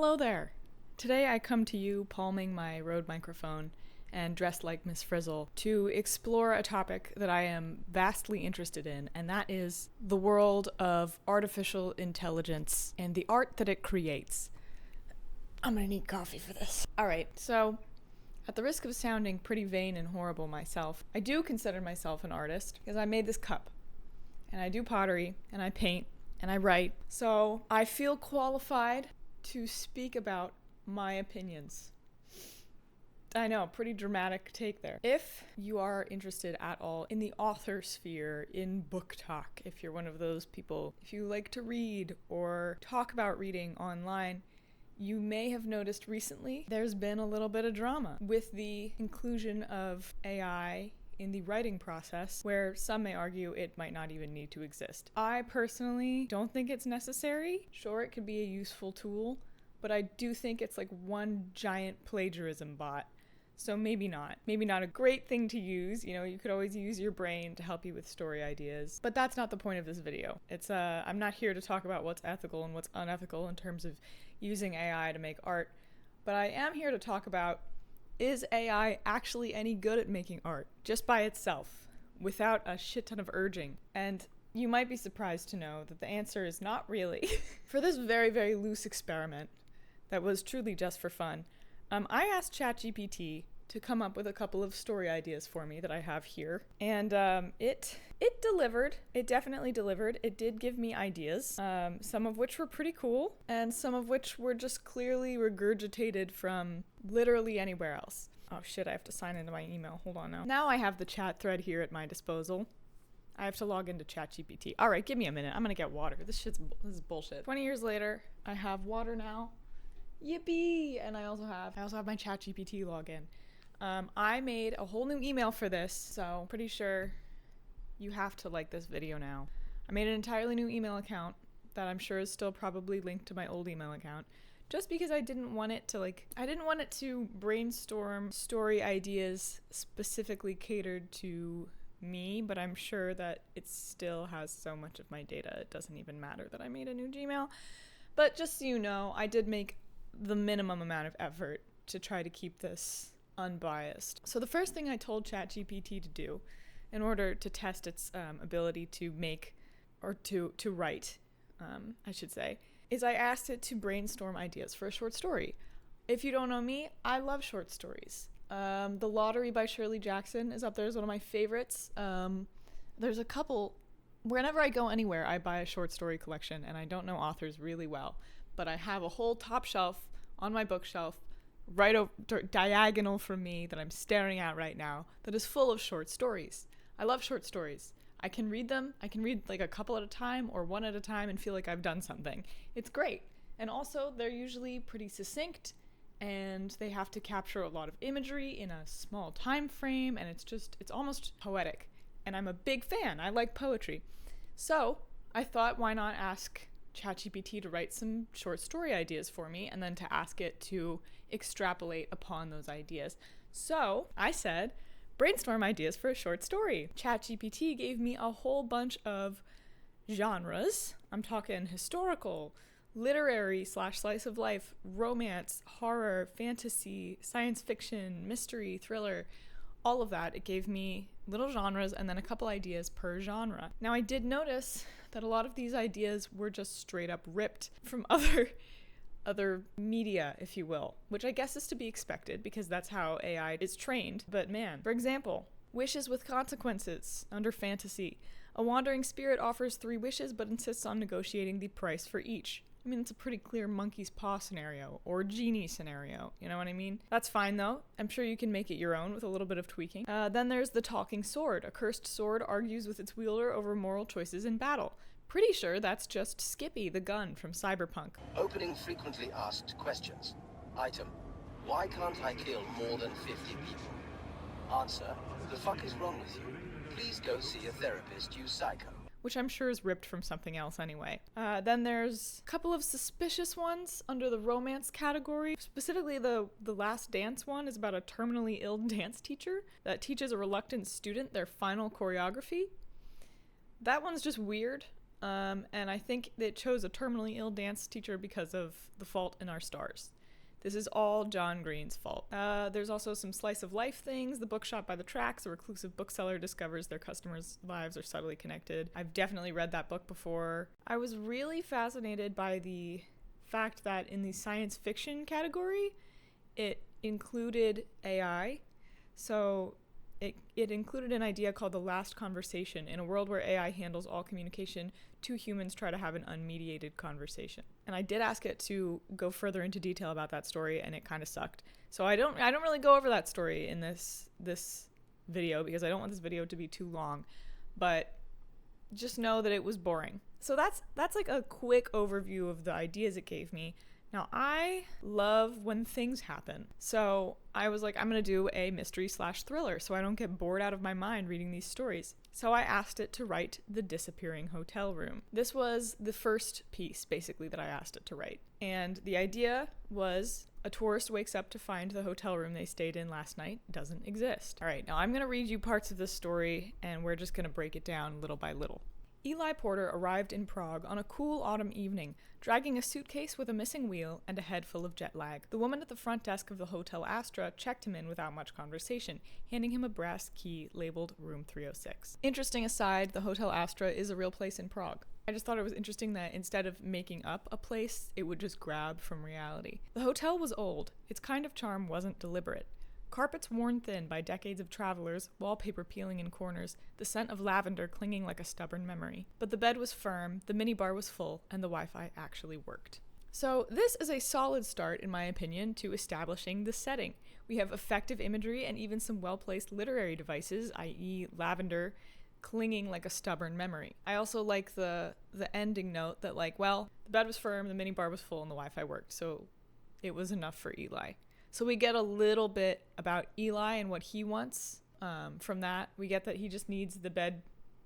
Hello there! Today I come to you palming my Rode microphone and dressed like Miss Frizzle to explore a topic that I am vastly interested in, and that is the world of artificial intelligence and the art that it creates. I'm gonna need coffee for this. Alright, so at the risk of sounding pretty vain and horrible myself, I do consider myself an artist because I made this cup. And I do pottery, and I paint, and I write. So I feel qualified to speak about my opinions. I know, pretty dramatic take there. If you are interested at all in the author sphere, in book talk, if you're one of those people, if you like to read or talk about reading online, you may have noticed recently there's been a little bit of drama with the inclusion of AI in the writing process, where some may argue it might not even need to exist. I personally don't think it's necessary. Sure, it could be a useful tool, but I do think it's like one giant plagiarism bot. So maybe not. Maybe not a great thing to use. You know, you could always use your brain to help you with story ideas. But that's not the point of this video. I'm not here to talk about what's ethical and what's unethical in terms of using AI to make art. But I am here to talk about, is AI actually any good at making art just by itself, without a shit ton of urging? And you might be surprised to know that the answer is not really. For this very, very loose experiment that was truly just for fun, I asked ChatGPT to come up with a couple of story ideas for me that I have here. And it delivered. It definitely delivered. It did give me ideas, some of which were pretty cool, and some of which were just clearly regurgitated from literally anywhere else. Oh shit, I have to sign into my email. Hold on now. Now I have the chat thread here at my disposal. I have to log into ChatGPT. All right, give me a minute. I'm gonna get water. This is bullshit. 20 years later, I have water now. Yippee! And I also have my ChatGPT login. I made a whole new email for this, so pretty sure you have to like this video now. I made an entirely new email account that I'm sure is still probably linked to my old email account, just because I didn't want it to brainstorm story ideas specifically catered to me, but I'm sure that it still has so much of my data, it doesn't even matter that I made a new Gmail. But just so you know, I did make the minimum amount of effort to try to keep this unbiased. So the first thing I told ChatGPT to do in order to test its ability to make, or to write, I should say, is I asked it to brainstorm ideas for a short story. If you don't know me, I love short stories. The Lottery by Shirley Jackson is up there as one of my favorites. There's a couple. Whenever I go anywhere, I buy a short story collection, and I don't know authors really well, but I have a whole top shelf on my bookshelf right over diagonal from me that I'm staring at right now that is full of short stories. I love short stories. I can read them. I can read like a couple at a time or one at a time and feel like I've done something. It's great. And also they're usually pretty succinct, and they have to capture a lot of imagery in a small time frame, and it's almost poetic. And I'm a big fan. I like poetry. So I thought, why not ask ChatGPT to write some short story ideas for me, and then to ask it to extrapolate upon those ideas. So I said, brainstorm ideas for a short story. ChatGPT gave me a whole bunch of genres. I'm talking historical, literary / slice of life, romance, horror, fantasy, science fiction, mystery, thriller, all of that. It gave me little genres and then a couple ideas per genre. Now I did notice that a lot of these ideas were just straight up ripped from other media, if you will, which I guess is to be expected because that's how AI is trained. But man, for example, wishes with consequences under fantasy. A wandering spirit offers 3 wishes but insists on negotiating the price for each. I mean, it's a pretty clear monkey's paw scenario or genie scenario, you know what I mean? That's fine though. I'm sure you can make it your own with a little bit of tweaking. Then there's the talking sword. A cursed sword argues with its wielder over moral choices in battle. Pretty sure that's just Skippy the gun from Cyberpunk. Opening frequently asked questions. Item: why can't I kill more than 50 people? Answer: the fuck is wrong with you? Please go see a therapist, you psycho. Which I'm sure is ripped from something else anyway. Then there's a couple of suspicious ones under the romance category. Specifically, the Last Dance one is about a terminally ill dance teacher that teaches a reluctant student their final choreography. That one's just weird. and I think it chose a terminally ill dance teacher because of The Fault in Our Stars. This is all John Green's fault. There's also some slice of life things. The bookshop by the tracks, a reclusive bookseller discovers their customers' lives are subtly connected. I've definitely read that book before. I was really fascinated by the fact that in the science fiction category, it included AI. So it included an idea called the last conversation. In a world where AI handles all communication, two humans try to have an unmediated conversation. And I did ask it to go further into detail about that story, and it kind of sucked. So I don't really go over that story in this video because I don't want this video to be too long. But just know that it was boring. So that's like a quick overview of the ideas it gave me. Now, I love when things happen. So I was like, I'm going to do a mystery/thriller so I don't get bored out of my mind reading these stories. So I asked it to write The Disappearing Hotel Room. This was the first piece, basically, that I asked it to write. And the idea was a tourist wakes up to find the hotel room they stayed in last night doesn't exist. All right, now I'm going to read you parts of this story, and we're just going to break it down little by little. Eli Porter arrived in Prague on a cool autumn evening, dragging a suitcase with a missing wheel and a head full of jet lag. The woman at the front desk of the Hotel Astra checked him in without much conversation, handing him a brass key labeled Room 306. Interesting aside, the Hotel Astra is a real place in Prague. I just thought it was interesting that instead of making up a place, it would just grab from reality. The hotel was old. Its kind of charm wasn't deliberate. Carpets worn thin by decades of travelers, wallpaper peeling in corners, the scent of lavender clinging like a stubborn memory. But the bed was firm, the minibar was full, and the Wi-Fi actually worked. So this is a solid start, in my opinion, to establishing the setting. We have effective imagery and even some well-placed literary devices, i.e. lavender, clinging like a stubborn memory. I also like the ending note that the bed was firm, the minibar was full, and the Wi-Fi worked, so it was enough for Eli. So we get a little bit about Eli and what he wants from that. We get that he just needs the bed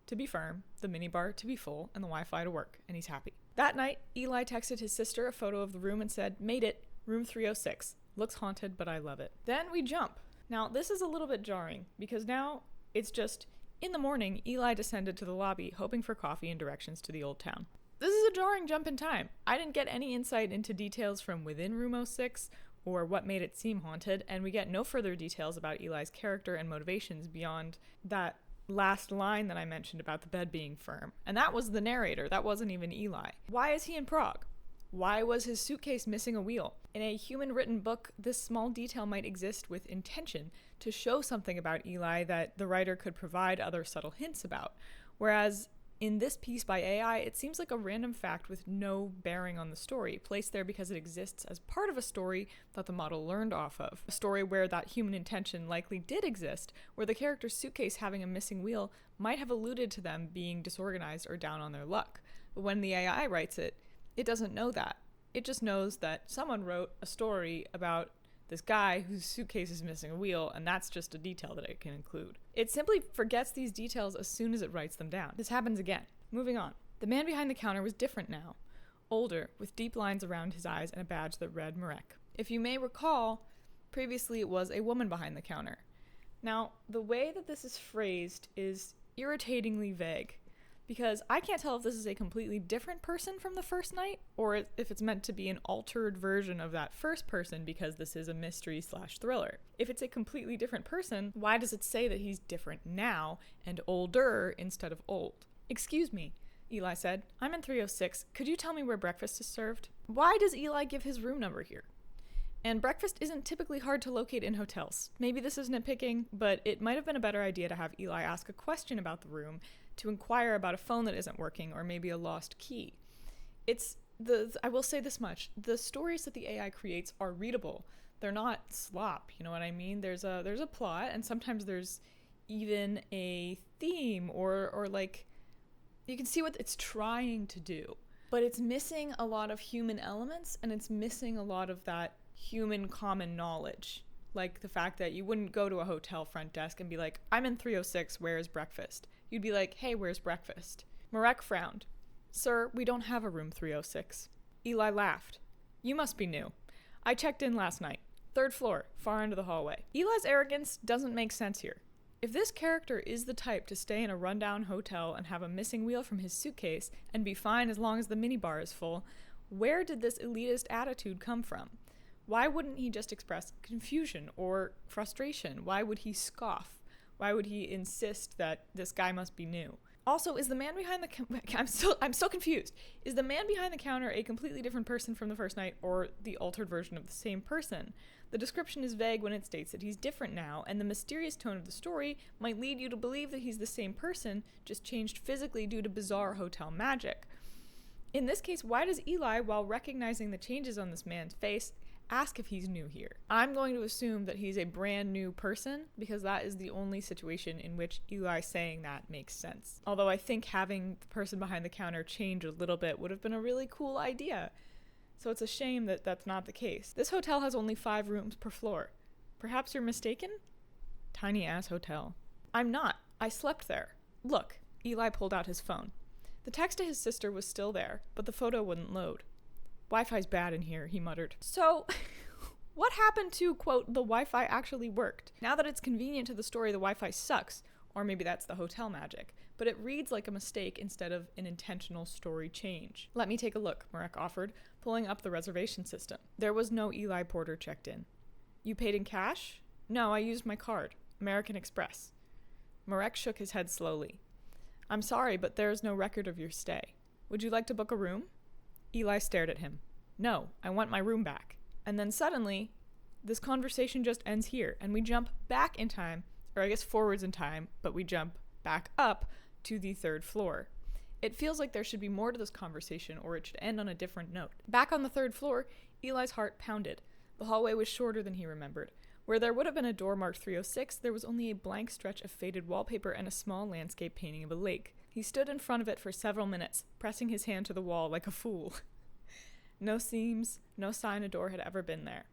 to be firm, the minibar to be full, and the Wi-Fi to work, and he's happy. That night, Eli texted his sister a photo of the room and said, "Made it, room 306. Looks haunted, but I love it." Then we jump. Now, this is a little bit jarring, because now it's just, in the morning, Eli descended to the lobby, hoping for coffee and directions to the old town. This is a jarring jump in time. I didn't get any insight into details from within room 06, or what made it seem haunted, and we get no further details about Eli's character and motivations beyond that last line that I mentioned about the bed being firm. And that was the narrator, that wasn't even Eli. Why is he in Prague? Why was his suitcase missing a wheel? In a human-written book, this small detail might exist with intention to show something about Eli that the writer could provide other subtle hints about. Whereas in this piece by AI, it seems like a random fact with no bearing on the story, placed there because it exists as part of a story that the model learned off of. A story where that human intention likely did exist, where the character's suitcase having a missing wheel might have alluded to them being disorganized or down on their luck. But when the AI writes it, it doesn't know that. It just knows that someone wrote a story about this guy whose suitcase is missing a wheel, and that's just a detail that it can include. It simply forgets these details as soon as it writes them down. This happens again. Moving on. The man behind the counter was different now. Older, with deep lines around his eyes and a badge that read Marek. If you may recall, previously it was a woman behind the counter. Now, the way that this is phrased is irritatingly vague, because I can't tell if this is a completely different person from the first night, or if it's meant to be an altered version of that first person because this is a mystery/thriller. If it's a completely different person, why does it say that he's different now and older instead of old? "Excuse me," Eli said. "I'm in 306. Could you tell me where breakfast is served?" Why does Eli give his room number here? And breakfast isn't typically hard to locate in hotels. Maybe this is nitpicking, but it might have been a better idea to have Eli ask a question about the room, to inquire about a phone that isn't working, or maybe a lost key. I will say this much, the stories that the AI creates are readable. They're not slop, you know what I mean? There's a plot, and sometimes there's even a theme, or like, you can see what it's trying to do. But it's missing a lot of human elements, and it's missing a lot of that human common knowledge. Like the fact that you wouldn't go to a hotel front desk and be like, "I'm in 306, where is breakfast?" You'd be like, "Hey, where's breakfast?" Marek frowned. "Sir, we don't have a room 306. Eli laughed. "You must be new. I checked in last night. 3rd floor, far into the hallway." Eli's arrogance doesn't make sense here. If this character is the type to stay in a rundown hotel and have a missing wheel from his suitcase and be fine as long as the minibar is full, where did this elitist attitude come from? Why wouldn't he just express confusion or frustration? Why would he scoff? Why would he insist that this guy must be new? Also, is the man behind the I'm so confused. Is the man behind the counter a completely different person from the first night, or the altered version of the same person? The description is vague when it states that he's different now, and the mysterious tone of the story might lead you to believe that he's the same person, just changed physically due to bizarre hotel magic. In this case, why does Eli, while recognizing the changes on this man's face, ask if he's new here? I'm going to assume that he's a brand new person, because that is the only situation in which Eli saying that makes sense. Although I think having the person behind the counter change a little bit would have been a really cool idea. So it's a shame that that's not the case. This hotel has only 5 rooms per floor. Perhaps you're mistaken? Tiny ass hotel. I'm not. I slept there. Look, Eli pulled out his phone. The text to his sister was still there, but the photo wouldn't load. Wi-Fi's bad in here, he muttered. So, what happened to, quote, the Wi-Fi actually worked? Now that it's convenient to the story, the Wi-Fi sucks. Or maybe that's the hotel magic. But it reads like a mistake instead of an intentional story change. Let me take a look, Marek offered, pulling up the reservation system. There was no Eli Porter checked in. You paid in cash? No, I used my card. American Express. Marek shook his head slowly. I'm sorry, but there is no record of your stay. Would you like to book a room? Eli stared at him. No, I want my room back. And then suddenly, this conversation just ends here, and we jump back in time, or I guess forwards in time, but we jump back up to the 3rd floor. It feels like there should be more to this conversation, or it should end on a different note. Back on the 3rd floor, Eli's heart pounded. The hallway was shorter than he remembered. Where there would have been a door marked 306, there was only a blank stretch of faded wallpaper and a small landscape painting of a lake. He stood in front of it for several minutes, pressing his hand to the wall like a fool. No seams, no sign a door had ever been there.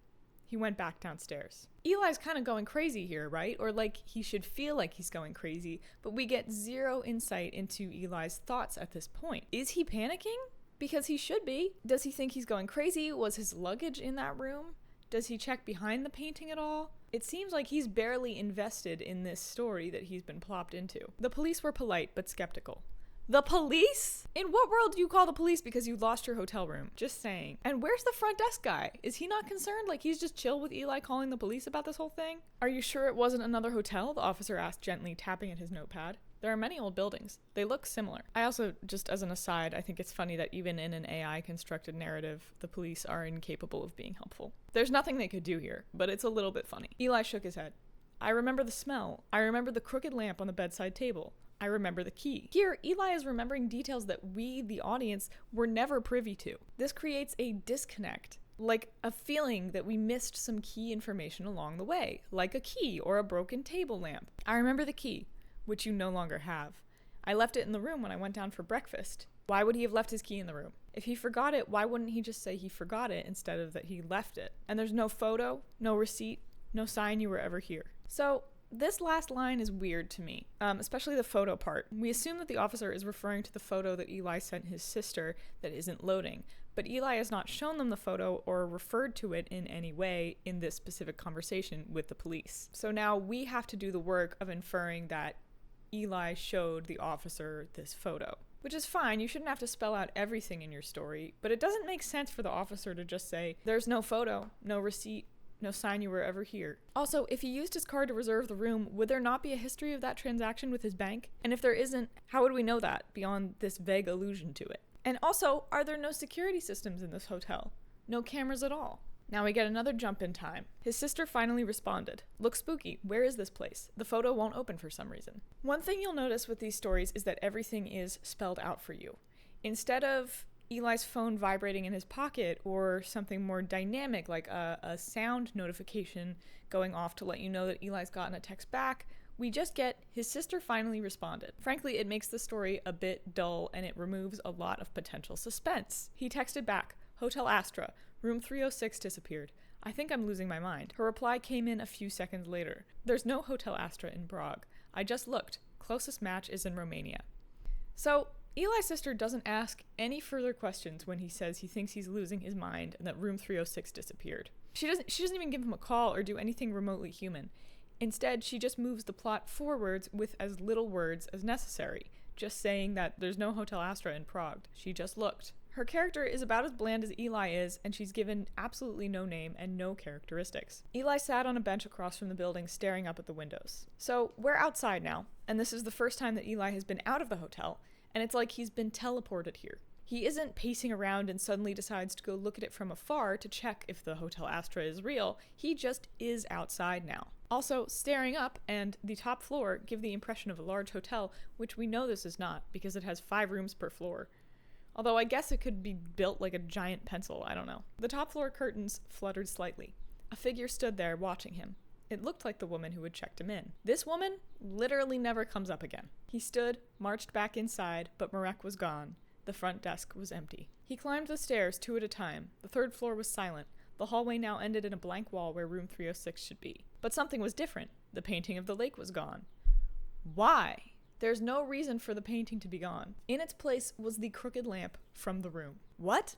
He went back downstairs. Eli's kind of going crazy here, right? Or like he should feel like he's going crazy, but we get zero insight into Eli's thoughts at this point. Is he panicking? Because he should be. Does he think he's going crazy? Was his luggage in that room? Does he check behind the painting at all? It seems like he's barely invested in this story that he's been plopped into. The police were polite but skeptical. The police? In what world do you call the police because you lost your hotel room? Just saying. And where's the front desk guy? Is he not concerned? Like he's just chill with Eli calling the police about this whole thing? Are you sure it wasn't another hotel? The officer asked gently, tapping at his notepad. There are many old buildings. They look similar. I also, just as an aside, I think it's funny that even in an AI-constructed narrative, the police are incapable of being helpful. There's nothing they could do here, but it's a little bit funny. Eli shook his head. I remember the smell. I remember the crooked lamp on the bedside table. I remember the key. Here, Eli is remembering details that we, the audience, were never privy to. This creates a disconnect, like a feeling that we missed some key information along the way, like a key or a broken table lamp. I remember the key, which you no longer have. I left it in the room when I went down for breakfast. Why would he have left his key in the room? If he forgot it, why wouldn't he just say he forgot it instead of that he left it? And there's no photo, no receipt, no sign you were ever here. So, this last line is weird to me, especially the photo part. We assume that the officer is referring to the photo that Eli sent his sister that isn't loading, but Eli has not shown them the photo or referred to it in any way in this specific conversation with the police. So now we have to do the work of inferring that Eli showed the officer this photo. Which is fine, you shouldn't have to spell out everything in your story, but it doesn't make sense for the officer to just say, there's no photo, no receipt, no sign you were ever here. Also, if he used his card to reserve the room, would there not be a history of that transaction with his bank? And if there isn't, how would we know that beyond this vague allusion to it? And also, are there no security systems in this hotel? No cameras at all? Now we get another jump in time. His sister finally responded. Looks spooky. Where is this place? The photo won't open for some reason. One thing you'll notice with these stories is that everything is spelled out for you. Instead of Eli's phone vibrating in his pocket or something more dynamic like a sound notification going off to let you know that Eli's gotten a text back, we just get his sister finally responded. Frankly, it makes the story a bit dull and it removes a lot of potential suspense. He texted back, Hotel Astra, room 306 disappeared. I think I'm losing my mind. Her reply came in a few seconds later. There's no Hotel Astra in Prague. I just looked. Closest match is in Romania. So, Eli's sister doesn't ask any further questions when he says he thinks he's losing his mind and that room 306 disappeared. She doesn't even give him a call or do anything remotely human. Instead, she just moves the plot forwards with as little words as necessary, just saying that there's no Hotel Astra in Prague. She just looked. Her character is about as bland as Eli is, and she's given absolutely no name and no characteristics. Eli sat on a bench across from the building, staring up at the windows. So, we're outside now, and this is the first time that Eli has been out of the hotel, and it's like he's been teleported here. He isn't pacing around and suddenly decides to go look at it from afar to check if the Hotel Astra is real. He just is outside now. Also, staring up and the top floor give the impression of a large hotel, which we know this is not, because it has 5 rooms per floor. Although I guess it could be built like a giant pencil, I don't know. The top floor curtains fluttered slightly. A figure stood there watching him. It looked like the woman who had checked him in. This woman literally never comes up again. He stood, marched back inside, but Marek was gone. The front desk was empty. He climbed the stairs 2 at a time. The 3rd floor was silent. The hallway now ended in a blank wall where room 306 should be. But something was different. The painting of the lake was gone. Why? There's no reason for the painting to be gone. In its place was the crooked lamp from the room. What?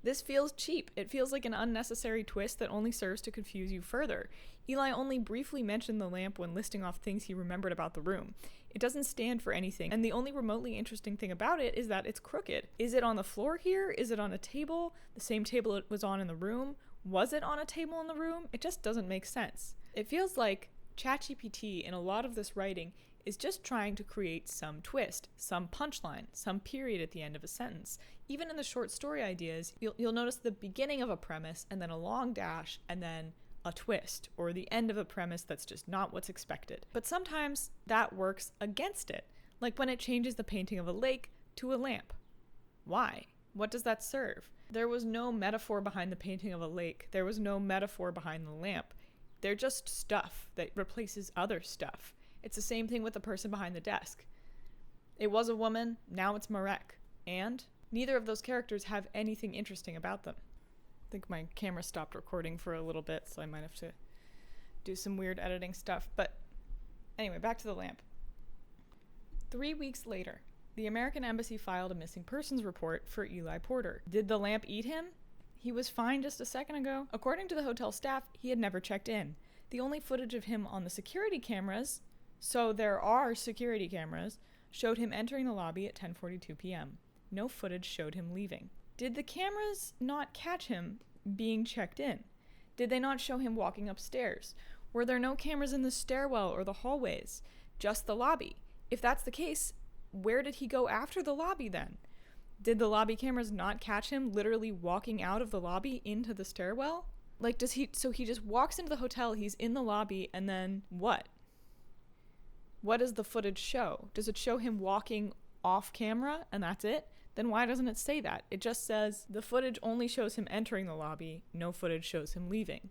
This feels cheap. It feels like an unnecessary twist that only serves to confuse you further. Eli only briefly mentioned the lamp when listing off things he remembered about the room. It doesn't stand for anything, and the only remotely interesting thing about it is that it's crooked. Is it on the floor here? Is it on a table? The same table it was on in the room? Was it on a table in the room? It just doesn't make sense. It feels like ChatGPT in a lot of this writing is just trying to create some twist, some punchline, some period at the end of a sentence. Even in the short story ideas, you'll notice the beginning of a premise and then a long dash and then a twist, or the end of a premise that's just not what's expected. But sometimes that works against it, like when it changes the painting of a lake to a lamp. Why? What does that serve? There was no metaphor behind the painting of a lake. There was no metaphor behind the lamp. They're just stuff that replaces other stuff. It's the same thing with the person behind the desk. It was a woman, now it's Marek. And neither of those characters have anything interesting about them. I think my camera stopped recording for a little bit, so I might have to do some weird editing stuff. But anyway, back to the lamp. 3 weeks later, the American embassy filed a missing persons report for Eli Porter. Did the lamp eat him? He was fine just a second ago. According to the hotel staff, he had never checked in. The only footage of him on the security cameras, so there are security cameras, showed him entering the lobby at 10:42 p.m. No footage showed him leaving. Did the cameras not catch him being checked in? Did they not show him walking upstairs? Were there no cameras in the stairwell or the hallways? Just the lobby? If that's the case, where did he go after the lobby then? Did the lobby cameras not catch him literally walking out of the lobby into the stairwell? Like, so he just walks into the hotel, he's in the lobby, and then what? What does the footage show? Does it show him walking off camera and that's it? Then why doesn't it say that? It just says the footage only shows him entering the lobby, no footage shows him leaving.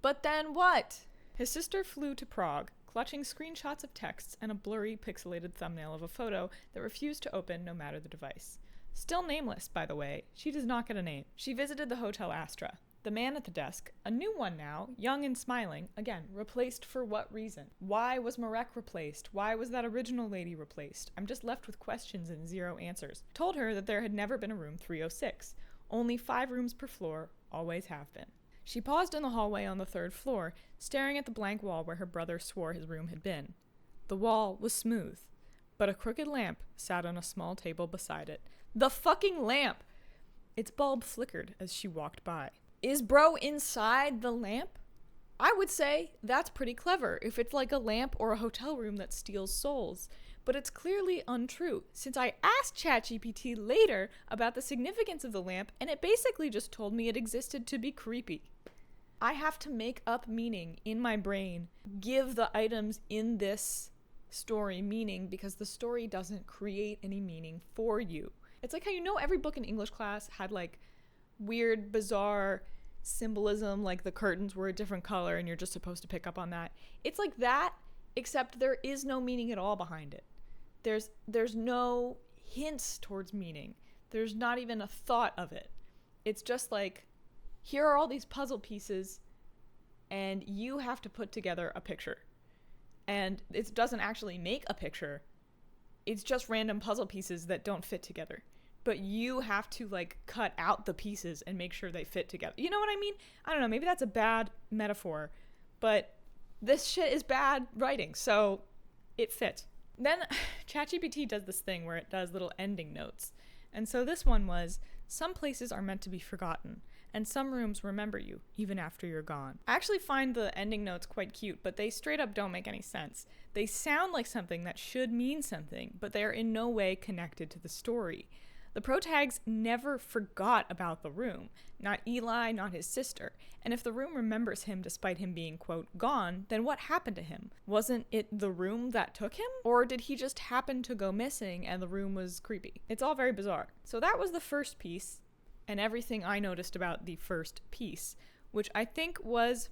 But then what? His sister flew to Prague, clutching screenshots of texts and a blurry, pixelated thumbnail of a photo that refused to open no matter the device. Still nameless, by the way. She does not get a name. She visited the Hotel Astra. The man at the desk, a new one now, young and smiling, again, replaced for what reason? Why was Marek replaced? Why was that original lady replaced? I'm just left with questions and zero answers. Told her that there had never been a room 306. Only 5 rooms per floor, always have been. She paused in the hallway on the 3rd floor, staring at the blank wall where her brother swore his room had been. The wall was smooth, but a crooked lamp sat on a small table beside it. The fucking lamp! Its bulb flickered as she walked by. Is bro inside the lamp? I would say that's pretty clever if it's like a lamp or a hotel room that steals souls. But it's clearly untrue, since I asked ChatGPT later about the significance of the lamp, and it basically just told me it existed to be creepy. I have to make up meaning in my brain, give the items in this story meaning, because the story doesn't create any meaning for you. It's like how every book in English class had like weird, bizarre symbolism, like the curtains were a different color and you're just supposed to pick up on that. It's like that, except there is no meaning at all behind it. There's no hints towards meaning. There's not even a thought of it. It's just like, here are all these puzzle pieces and you have to put together a picture. And it doesn't actually make a picture. It's just random puzzle pieces that don't fit together. But you have to like cut out the pieces and make sure they fit together. You know what I mean? I don't know, maybe that's a bad metaphor, but This shit is bad writing, so it fit. Then ChatGPT does this thing where it does little ending notes. And so this one was, some places are meant to be forgotten, and some rooms remember you, even after you're gone. I actually find the ending notes quite cute, but they straight up don't make any sense. They sound like something that should mean something, but they are in no way connected to the story. The protags never forgot about the room. Not Eli, not his sister. And if the room remembers him despite him being, quote, gone, then what happened to him? Wasn't it the room that took him? Or did he just happen to go missing and the room was creepy? It's all very bizarre. So that was the first piece, and everything I noticed about the first piece, which I think was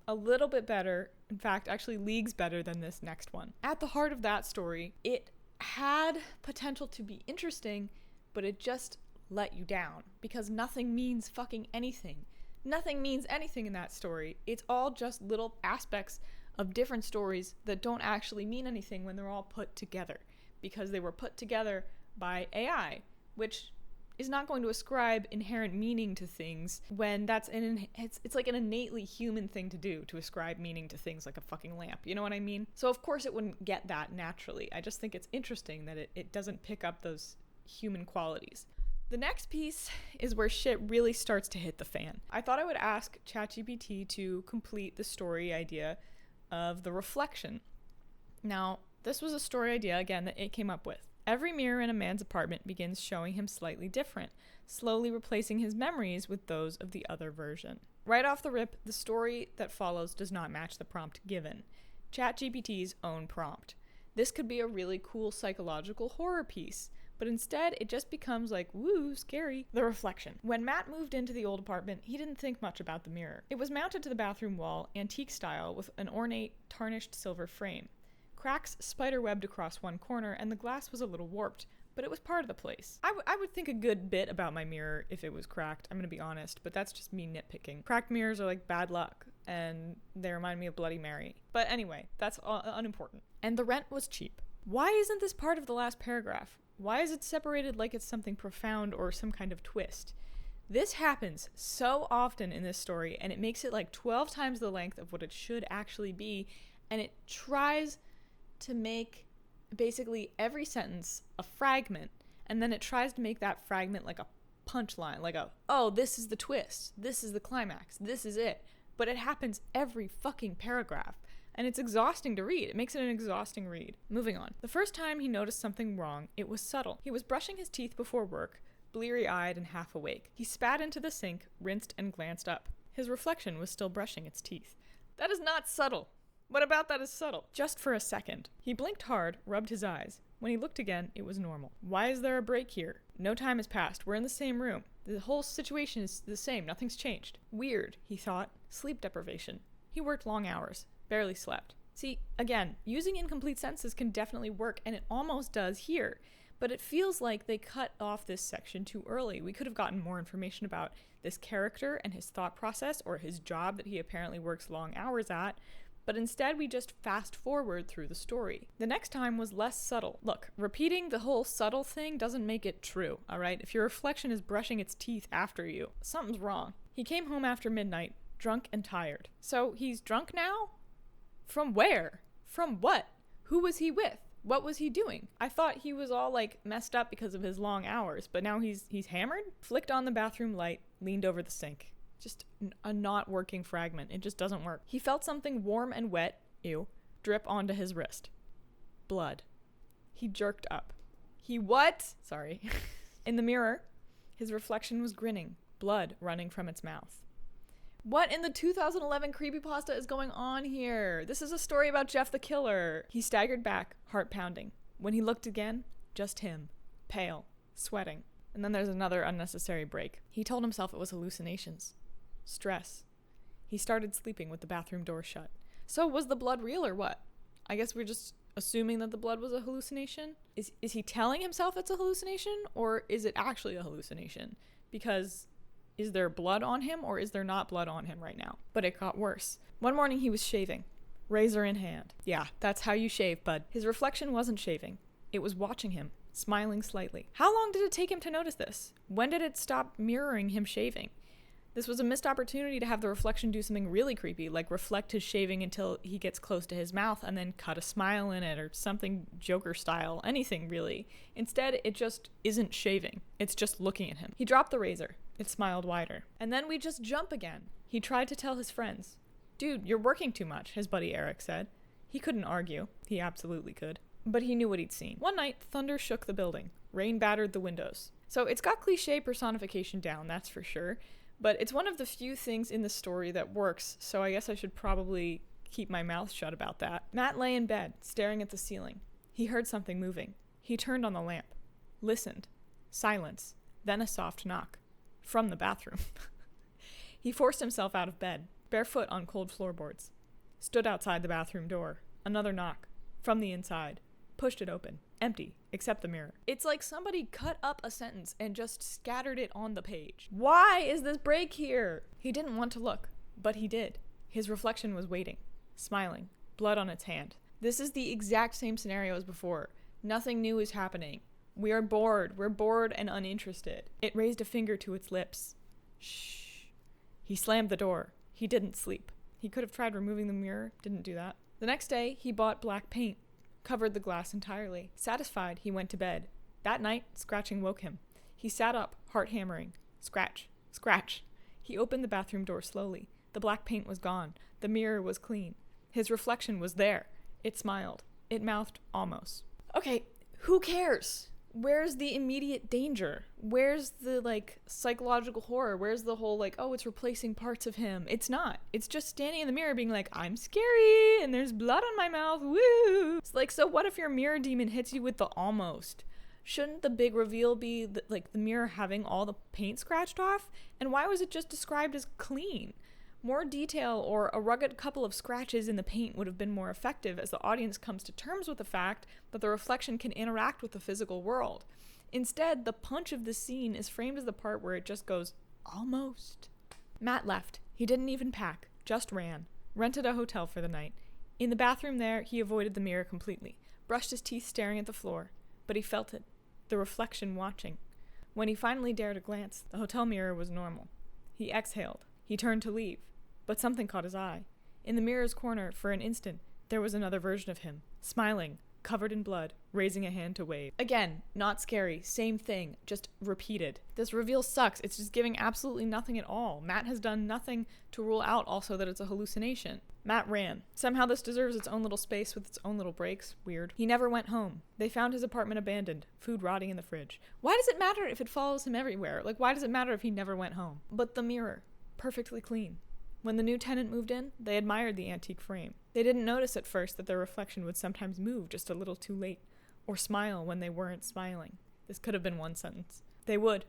a little bit better, in fact, actually leagues better than this next one. At the heart of that story, it had potential to be interesting, but it just let you down because nothing means fucking anything. Nothing means anything in that story. It's all just little aspects of different stories that don't actually mean anything when they're all put together because they were put together by AI, which is not going to ascribe inherent meaning to things when it's like an innately human thing to do, to ascribe meaning to things like a fucking lamp. You know what I mean? So of course it wouldn't get that naturally. I just think it's interesting that it doesn't pick up those human qualities. The next piece is where shit really starts to hit the fan. I thought I would ask ChatGPT to complete the story idea of the reflection. Now, this was a story idea, again, that it came up with. Every mirror in a man's apartment begins showing him slightly different, slowly replacing his memories with those of the other version. Right off the rip, the story that follows does not match the prompt given. ChatGPT's own prompt. This could be a really cool psychological horror piece, but instead it just becomes like, woo, scary. The reflection. When Matt moved into the old apartment, he didn't think much about the mirror. It was mounted to the bathroom wall, antique style, with an ornate, tarnished silver frame. Cracks spiderwebbed across one corner, and the glass was a little warped, but it was part of the place. I would think a good bit about my mirror if it was cracked, I'm gonna be honest, but that's just me nitpicking. Cracked mirrors are like bad luck, and they remind me of Bloody Mary. But anyway, that's unimportant. And the rent was cheap. Why isn't this part of the last paragraph? Why is it separated like it's something profound or some kind of twist? This happens so often in this story, and it makes it like 12 times the length of what it should actually be, and it tries to make basically every sentence a fragment, and then it tries to make that fragment like a punchline, like oh, this is the twist, this is the climax, this is it. But it happens every fucking paragraph. And it's exhausting to read. It makes it an exhausting read. Moving on. The first time he noticed something wrong, it was subtle. He was brushing his teeth before work, bleary-eyed and half awake. He spat into the sink, rinsed, and glanced up. His reflection was still brushing its teeth. That is not subtle. What about that is subtle? Just for a second. He blinked hard, rubbed his eyes. When he looked again, it was normal. Why is there a break here? No time has passed. We're in the same room. The whole situation is the same. Nothing's changed. Weird, he thought. Sleep deprivation. He worked long hours. Barely slept. See, again, using incomplete sentences can definitely work, and it almost does here, but it feels like they cut off this section too early. We could have gotten more information about this character and his thought process, or his job that he apparently works long hours at, but instead we just fast forward through the story. The next time was less subtle. Look, repeating the whole subtle thing doesn't make it true, alright? If your reflection is brushing its teeth after you, something's wrong. He came home after midnight, drunk and tired. So he's drunk now? From where? From what? Who was he with? What was he doing? I thought he was all like messed up because of his long hours, but now he's hammered? Flicked on the bathroom light, leaned over the sink. Just a not working fragment. It just doesn't work. He felt something warm and wet, ew, drip onto his wrist. Blood. He jerked up. He what? Sorry. In the mirror, his reflection was grinning, blood running from its mouth. What in the 2011 creepypasta is going on here? This is a story about Jeff the Killer. He staggered back, heart pounding. When he looked again, just him, pale, sweating. And then there's another unnecessary break. He told himself it was hallucinations. Stress. He started sleeping with the bathroom door shut. So was the blood real or what? I guess we're just assuming that the blood was a hallucination? Is he telling himself it's a hallucination, or is it actually a hallucination? Because is there blood on him, or is there not blood on him right now? But it got worse. One morning he was shaving, razor in hand. Yeah, that's how you shave, bud. His reflection wasn't shaving. It was watching him, smiling slightly. How long did it take him to notice this? When did it stop mirroring him shaving? This was a missed opportunity to have the reflection do something really creepy, like reflect his shaving until he gets close to his mouth and then cut a smile in it or something Joker style, anything really. Instead, it just isn't shaving. It's just looking at him. He dropped the razor. It smiled wider. And then we just jump again. He tried to tell his friends. Dude, you're working too much, his buddy Eric said. He couldn't argue. He absolutely could. But he knew what he'd seen. One night, thunder shook the building. Rain battered the windows. So it's got cliche personification down, that's for sure. But it's one of the few things in the story that works, so I guess I should probably keep my mouth shut about that. Matt lay in bed, staring at the ceiling. He heard something moving. He turned on the lamp. Listened. Silence. Then a soft knock. From the bathroom. He forced himself out of bed, barefoot on cold floorboards. Stood outside the bathroom door. Another knock. From the inside. Pushed it open. Empty, except the mirror. It's like somebody cut up a sentence and just scattered it on the page. Why is this break here? He didn't want to look, but he did. His reflection was waiting, smiling, blood on its hand. This is the exact same scenario as before. Nothing new is happening. We are bored. We're bored and uninterested. It raised a finger to its lips. Shh. He slammed the door. He didn't sleep. He could have tried removing the mirror, didn't do that. The next day, he bought black paint. Covered the glass entirely. Satisfied, he went to bed. That night, scratching woke him. He sat up, heart hammering. Scratch. Scratch. He opened the bathroom door slowly. The black paint was gone. The mirror was clean. His reflection was there. It smiled. It mouthed almost. Okay, who cares? Where's the immediate danger? Where's the, psychological horror? Where's the whole, oh, it's replacing parts of him? It's not. It's just standing in the mirror being like, I'm scary, and there's blood on my mouth, woo! It's so what if your mirror demon hits you with the almost? Shouldn't the big reveal be, the mirror having all the paint scratched off? And why was it just described as clean? More detail or a rugged couple of scratches in the paint would have been more effective as the audience comes to terms with the fact that the reflection can interact with the physical world. Instead, the punch of the scene is framed as the part where it just goes, almost. Matt left. He didn't even pack, just ran. Rented a hotel for the night. In the bathroom there, he avoided the mirror completely, brushed his teeth staring at the floor. But he felt it, the reflection watching. When he finally dared a glance, the hotel mirror was normal. He exhaled. He turned to leave. But something caught his eye. In the mirror's corner, for an instant, there was another version of him, smiling, covered in blood, raising a hand to wave. Again, not scary, same thing, just repeated. This reveal sucks. It's just giving absolutely nothing at all. Matt has done nothing to rule out also that it's a hallucination. Matt ran. Somehow this deserves its own little space with its own little breaks. Weird. He never went home. They found his apartment abandoned, food rotting in the fridge. Why does it matter if it follows him everywhere? Why does it matter if he never went home? But the mirror, perfectly clean. When the new tenant moved in, they admired the antique frame. They didn't notice at first that their reflection would sometimes move just a little too late, or smile when they weren't smiling. This could have been one sentence. They would.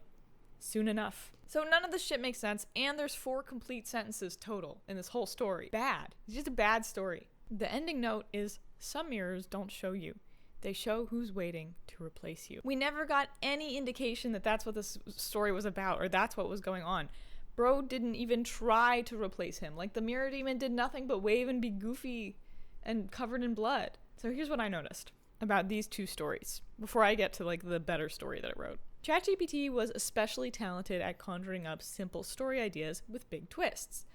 Soon enough. So none of this shit makes sense, and there's 4 complete sentences total in this whole story. Bad. It's just a bad story. The ending note is, some mirrors don't show you. They show who's waiting to replace you. We never got any indication that that's what this story was about, or that's what was going on. Bro didn't even try to replace him. The mirror demon did nothing but wave and be goofy and covered in blood. So here's what I noticed about these 2 stories before I get to the better story that I wrote. ChatGPT was especially talented at conjuring up simple story ideas with big twists.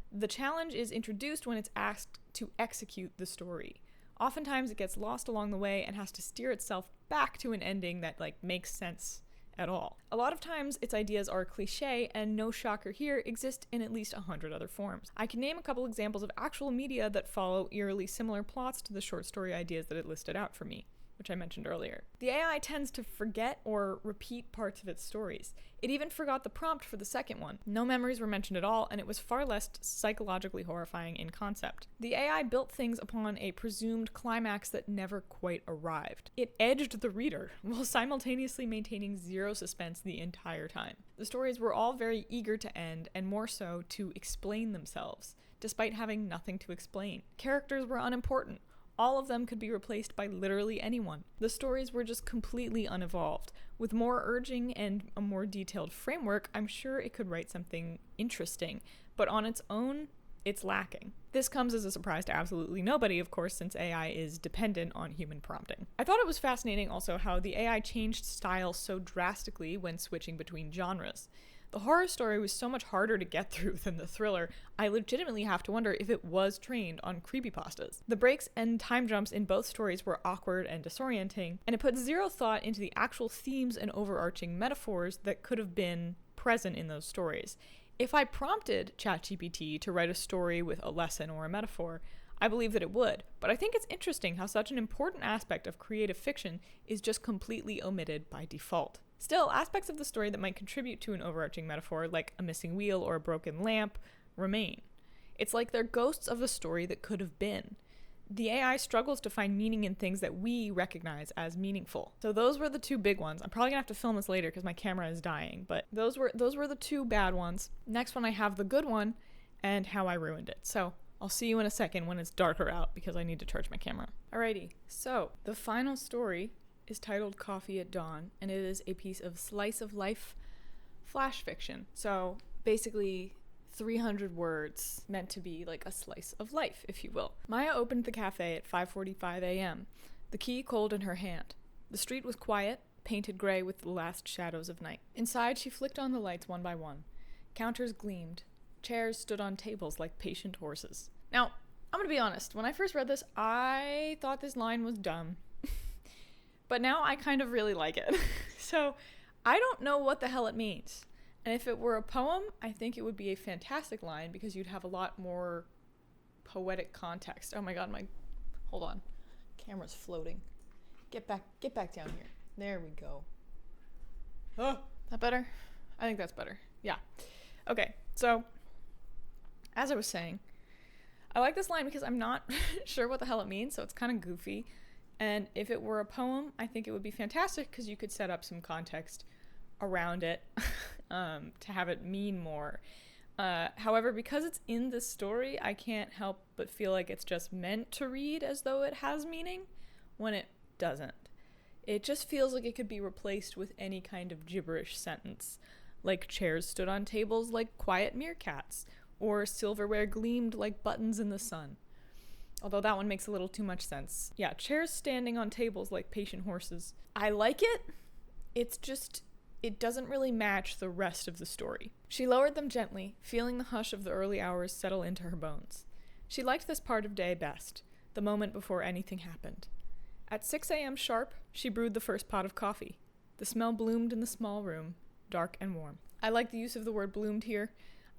The challenge is introduced when it's asked to execute the story. Oftentimes it gets lost along the way and has to steer itself back to an ending that makes sense at all. A lot of times its ideas are cliche, and no shocker here, exist in at least 100 other forms. I can name a couple examples of actual media that follow eerily similar plots to the short story ideas that it listed out for me, which I mentioned earlier. The AI tends to forget or repeat parts of its stories. It even forgot the prompt for the second one. No memories were mentioned at all, and it was far less psychologically horrifying in concept. The AI built things upon a presumed climax that never quite arrived. It edged the reader, while simultaneously maintaining zero suspense the entire time. The stories were all very eager to end, and more so to explain themselves, despite having nothing to explain. Characters were unimportant. All of them could be replaced by literally anyone. The stories were just completely unevolved. With more urging and a more detailed framework, I'm sure it could write something interesting, but on its own, it's lacking. This comes as a surprise to absolutely nobody, of course, since AI is dependent on human prompting. I thought it was fascinating also how the AI changed style so drastically when switching between genres. The horror story was so much harder to get through than the thriller, I legitimately have to wonder if it was trained on creepypastas. The breaks and time jumps in both stories were awkward and disorienting, and it put zero thought into the actual themes and overarching metaphors that could have been present in those stories. If I prompted ChatGPT to write a story with a lesson or a metaphor, I believe that it would, but I think it's interesting how such an important aspect of creative fiction is just completely omitted by default. Still, aspects of the story that might contribute to an overarching metaphor, like a missing wheel or a broken lamp, remain. It's like they're ghosts of a story that could have been. The AI struggles to find meaning in things that we recognize as meaningful. So those were the two big ones. I'm probably gonna have to film this later because my camera is dying, but those were the two bad ones. Next one I have the good one and how I ruined it. So I'll see you in a second when it's darker out because I need to charge my camera. Alrighty, so the final story is titled Coffee at Dawn, and it is a piece of slice of life flash fiction. So basically 300 words meant to be like a slice of life, if you will. Maya opened the cafe at 5:45 a.m., the key cold in her hand. The street was quiet, painted gray with the last shadows of night. Inside, she flicked on the lights one by one. Counters gleamed. Chairs stood on tables like patient horses. Now, I'm gonna be honest, when I first read this, I thought this line was dumb. But now I kind of really like it. So, I don't know what the hell it means. And if it were a poem, I think it would be a fantastic line because you'd have a lot more poetic context. Oh my god, hold on. Camera's floating. Get back down here. There we go. Oh, that better? I think that's better. Yeah. Okay, so as I was saying, I like this line because I'm not sure what the hell it means, so it's kind of goofy. And if it were a poem, I think it would be fantastic because you could set up some context around it to have it mean more. However, because it's in the story, I can't help but feel like it's just meant to read as though it has meaning when it doesn't. It just feels like it could be replaced with any kind of gibberish sentence, like chairs stood on tables like quiet meerkats, or silverware gleamed like buttons in the sun. Although that one makes a little too much sense. Yeah, chairs standing on tables like patient horses. I like it. It's just, it doesn't really match the rest of the story. She lowered them gently, feeling the hush of the early hours settle into her bones. She liked this part of day best, the moment before anything happened. At 6 a.m. sharp, she brewed the first pot of coffee. The smell bloomed in the small room, dark and warm. I like the use of the word bloomed here.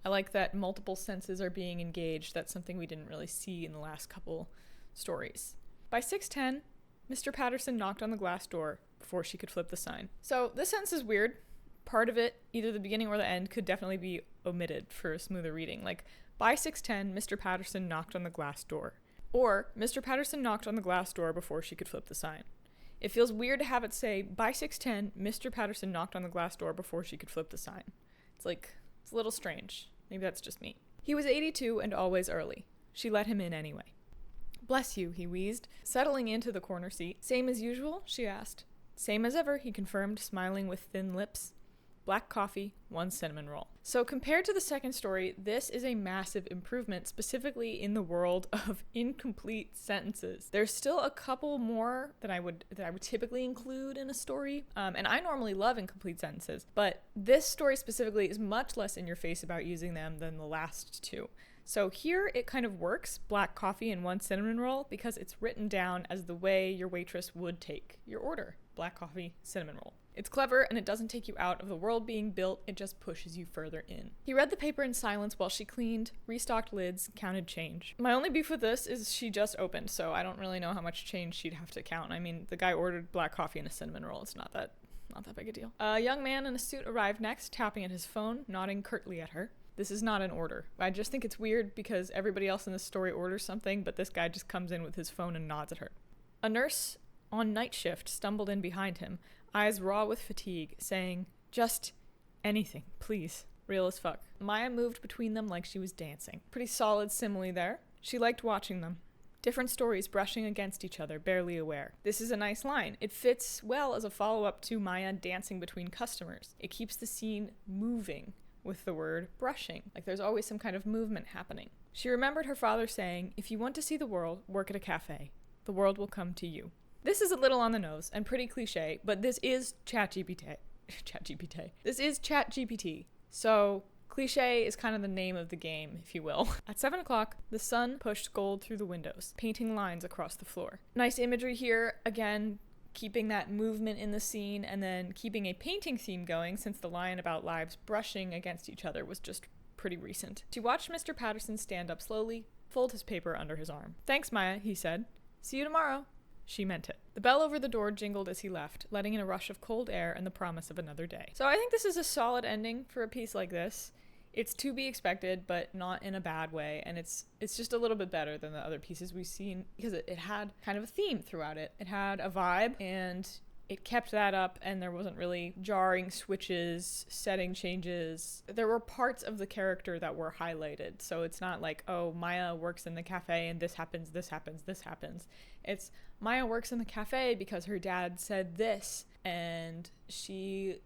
I like that multiple senses are being engaged. That's something we didn't really see in the last couple stories. By 6:10, Mr. Patterson knocked on the glass door before she could flip the sign. So this sentence is weird. Part of it, either the beginning or the end, could definitely be omitted for a smoother reading. Like, by 6:10, Mr. Patterson knocked on the glass door. Or, Mr. Patterson knocked on the glass door before she could flip the sign. It feels weird to have it say, by 6:10, Mr. Patterson knocked on the glass door before she could flip the sign. It's a little strange. Maybe that's just me. He was 82 and always early. She let him in anyway. Bless you, he wheezed, settling into the corner seat. Same as usual? She asked. Same as ever, he confirmed, smiling with thin lips. Black coffee, 1 cinnamon roll. So compared to the second story, this is a massive improvement, specifically in the world of incomplete sentences. There's still a couple more that I would typically include in a story, and I normally love incomplete sentences, but this story specifically is much less in your face about using them than the last two. So here it kind of works, black coffee and 1 cinnamon roll, because it's written down as the way your waitress would take your order. Black coffee, cinnamon roll. It's clever, and it doesn't take you out of the world being built, it just pushes you further in. He read the paper in silence while she cleaned, restocked lids, counted change. My only beef with this is she just opened, so I don't really know how much change she'd have to count. I mean, the guy ordered black coffee and a cinnamon roll. It's not that big a deal. A young man in a suit arrived next, tapping at his phone, nodding curtly at her. This is not an order. I just think it's weird because everybody else in this story orders something, but this guy just comes in with his phone and nods at her. A nurse on night shift stumbled in behind him, eyes raw with fatigue, saying, "Just anything, please." Real as fuck. Maya moved between them like she was dancing. Pretty solid simile there. She liked watching them. Different stories brushing against each other, barely aware. This is a nice line. It fits well as a follow-up to Maya dancing between customers. It keeps the scene moving with the word brushing. Like there's always some kind of movement happening. She remembered her father saying, "If you want to see the world, work at a cafe. The world will come to you." This is a little on the nose and pretty cliche, but this is ChatGPT. This is ChatGPT So cliche is kind of the name of the game, if you will. At 7 o'clock, the sun pushed gold through the windows, painting lines across the floor. Nice imagery here, again, keeping that movement in the scene and then keeping a painting theme going, since the line about lives brushing against each other was just pretty recent. She watched Mr. Patterson stand up slowly, fold his paper under his arm. "Thanks, Maya," he said. "See you tomorrow." She meant it. The bell over the door jingled as he left, letting in a rush of cold air and the promise of another day. So I think this is a solid ending for a piece like this. It's to be expected, but not in a bad way, and it's just a little bit better than the other pieces we've seen, because it had kind of a theme throughout it. It had a vibe, and it kept that up, and there wasn't really jarring switches, setting changes. There were parts of the character that were highlighted, so it's not like, oh, Maya works in the cafe and this happens, this happens, this happens. It's Maya works in the cafe because her dad said this, and she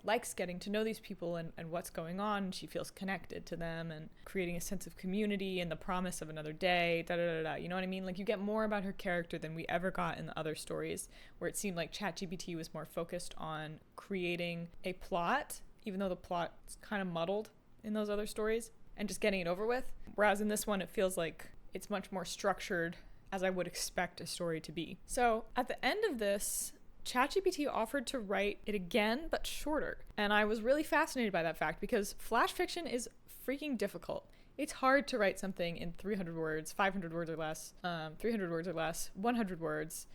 likes getting to know these people and what's going on. She feels connected to them and creating a sense of community and the promise of another day, You know what I mean? Like, you get more about her character than we ever got in the other stories, where it seemed like ChatGPT was more focused on creating a plot, even though the plot's kind of muddled in those other stories, and just getting it over with. Whereas in this one, it feels like it's much more structured, as I would expect a story to be. So at the end of this, ChatGPT offered to write it again, but shorter. And I was really fascinated by that fact, because flash fiction is freaking difficult. It's hard to write something in 300 words, 500 words or less, 300 words or less, 100 words,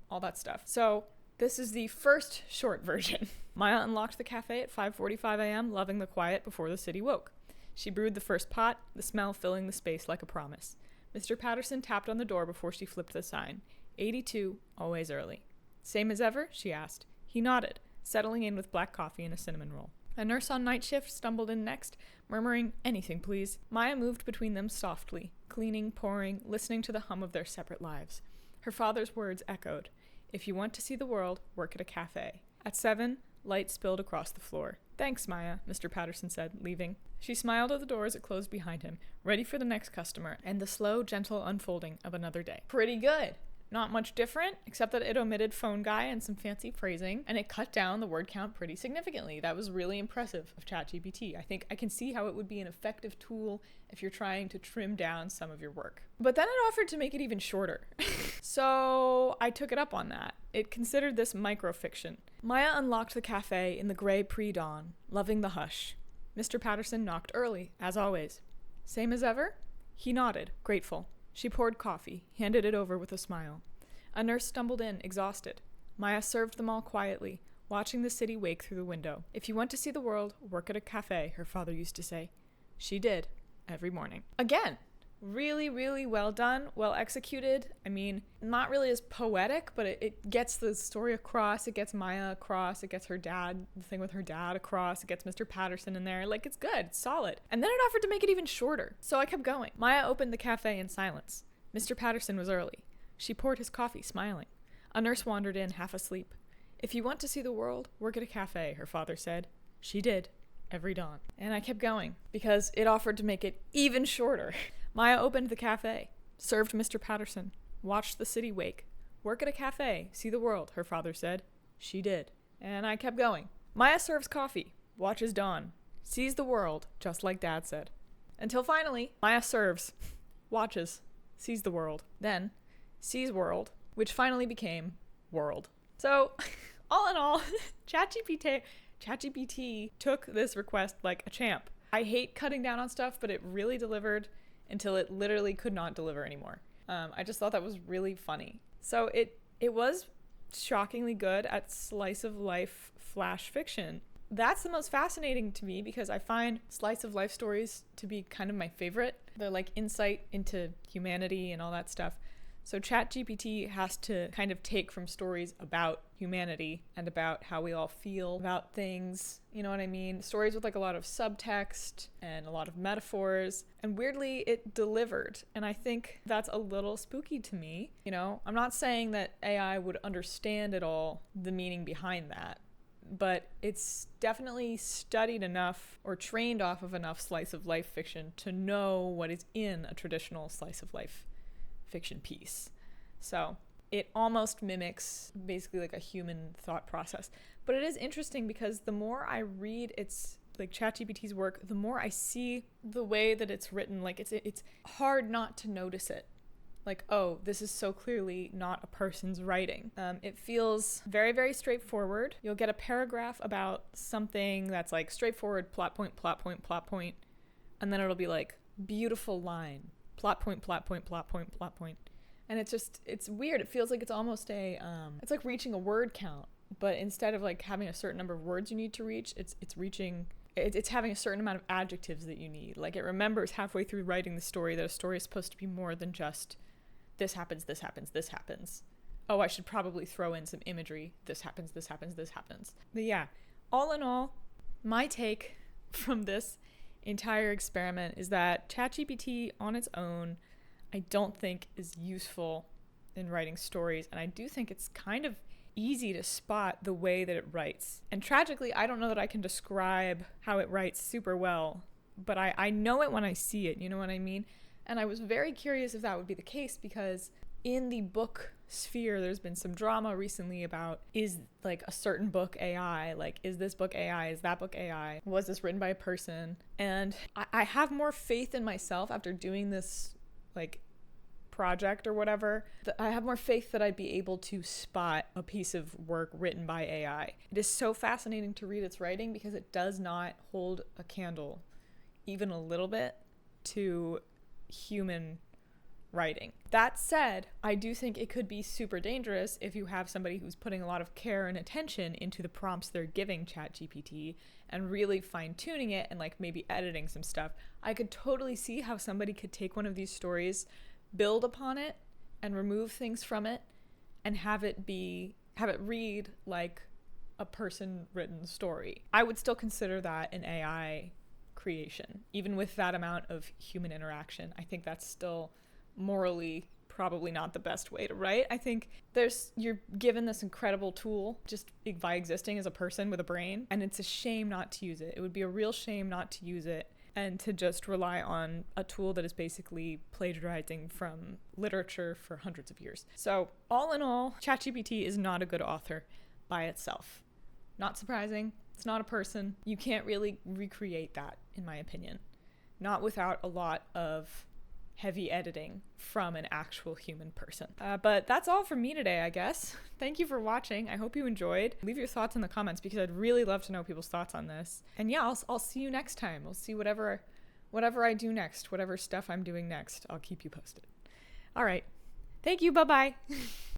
all that stuff. So this is the first short version. Maya unlocked the cafe at 5:45 a.m., loving the quiet before the city woke. She brewed the first pot, the smell filling the space like a promise. Mr. Patterson tapped on the door before she flipped the sign. 82, always early. "Same as ever?" she asked. He nodded, settling in with black coffee and a cinnamon roll. A nurse on night shift stumbled in next, murmuring, "Anything, please." Maya moved between them softly, cleaning, pouring, listening to the hum of their separate lives. Her father's words echoed. "If you want to see the world, work at a cafe." At 7, light spilled across the floor. "Thanks, Maya," Mr. Patterson said, leaving. She smiled at the door as it closed behind him, ready for the next customer and the slow, gentle unfolding of another day. Pretty good. Not much different, except that it omitted phone guy and some fancy phrasing, and it cut down the word count pretty significantly. That was really impressive of ChatGPT. I think I can see how it would be an effective tool if you're trying to trim down some of your work. But then it offered to make it even shorter. So I took it up on that. It considered this microfiction. Maya unlocked the cafe in the gray pre-dawn, loving the hush. Mr. Patterson knocked early, as always. "Same as ever?" He nodded, grateful. She poured coffee, handed it over with a smile. A nurse stumbled in, exhausted. Maya served them all quietly, watching the city wake through the window. "If you want to see the world, work at a cafe," her father used to say. She did, every morning. Again, really, really well done, well executed. I mean, not really as poetic, but it gets the story across, it gets Maya across, it gets her dad, the thing with her dad across, it gets Mr. Patterson in there. It's good, it's solid. And then it offered to make it even shorter, so I kept going. Maya opened the cafe in silence. Mr. Patterson was early. She poured his coffee, smiling. A nurse wandered in, half asleep. "If you want to see the world, work at a cafe," her father said. She did, every dawn. And I kept going, because it offered to make it even shorter. Maya opened the cafe, served Mr. Patterson, watched the city wake. "Work at a cafe, see the world," her father said. She did. And I kept going. Maya serves coffee, watches dawn, sees the world, just like Dad said. Until finally, Maya serves, watches, sees the world, then sees world, which finally became world. So, all in all, ChatGPT took this request like a champ. I hate cutting down on stuff, but it really delivered until it literally could not deliver anymore. I just thought that was really funny. So it was shockingly good at slice of life flash fiction. That's the most fascinating to me, because I find slice of life stories to be kind of my favorite. They're like insight into humanity and all that stuff. So ChatGPT has to kind of take from stories about humanity and about how we all feel about things, you know what I mean? Stories with a lot of subtext and a lot of metaphors, and weirdly it delivered. And I think that's a little spooky to me. I'm not saying that AI would understand at all the meaning behind that, but it's definitely studied enough or trained off of enough slice of life fiction to know what is in a traditional slice of life fiction piece. So it almost mimics basically a human thought process. But it is interesting, because the more I read like ChatGPT's work, the more I see the way that it's written, like it's hard not to notice it. Like, oh, this is so clearly not a person's writing. It feels very, very straightforward. You'll get a paragraph about something that's like straightforward, plot point, plot point, plot point, and then it'll be like beautiful line, plot point, plot point, plot point, plot point. And it's weird. It feels like it's almost it's like reaching a word count, but instead of like having a certain number of words you need to reach, it's having a certain amount of adjectives that you need. Like it remembers halfway through writing the story that a story is supposed to be more than just this happens, this happens, this happens. Oh, I should probably throw in some imagery. This happens, this happens, this happens. But yeah, all in all, my take from this entire experiment is that ChatGPT on its own, I don't think is useful in writing stories. And I do think it's kind of easy to spot the way that it writes. And tragically, I don't know that I can describe how it writes super well, but I know it when I see it, you know what I mean? And I was very curious if that would be the case, because in the book sphere, there's been some drama recently about, is like a certain book AI? Like, is this book AI? Is that book AI? Was this written by a person? And I have more faith in myself after doing this like project or whatever. I have more faith that I'd be able to spot a piece of work written by AI. It is so fascinating to read its writing because it does not hold a candle even a little bit to human writing. That said, I do think it could be super dangerous if you have somebody who's putting a lot of care and attention into the prompts they're giving ChatGPT and really fine-tuning it and like maybe editing some stuff. I could totally see how somebody could take one of these stories, build upon it, and remove things from it and have it read like a person-written story. I would still consider that an AI creation, even with that amount of human interaction. I think that's still morally probably not the best way to write. I think you're given this incredible tool just by existing as a person with a brain, and it's a shame not to use it. It would be a real shame not to use it and to just rely on a tool that is basically plagiarizing from literature for hundreds of years. So all in all, ChatGPT is not a good author by itself. Not surprising. It's not a person. You can't really recreate that, in my opinion. Not without a lot of heavy editing from an actual human person. But that's all from me today, I guess. Thank you for watching. I hope you enjoyed. Leave your thoughts in the comments because I'd really love to know people's thoughts on this. And yeah, I'll see you next time. I'll see whatever I do next, whatever stuff I'm doing next. I'll keep you posted. All right. Thank you. Bye-bye.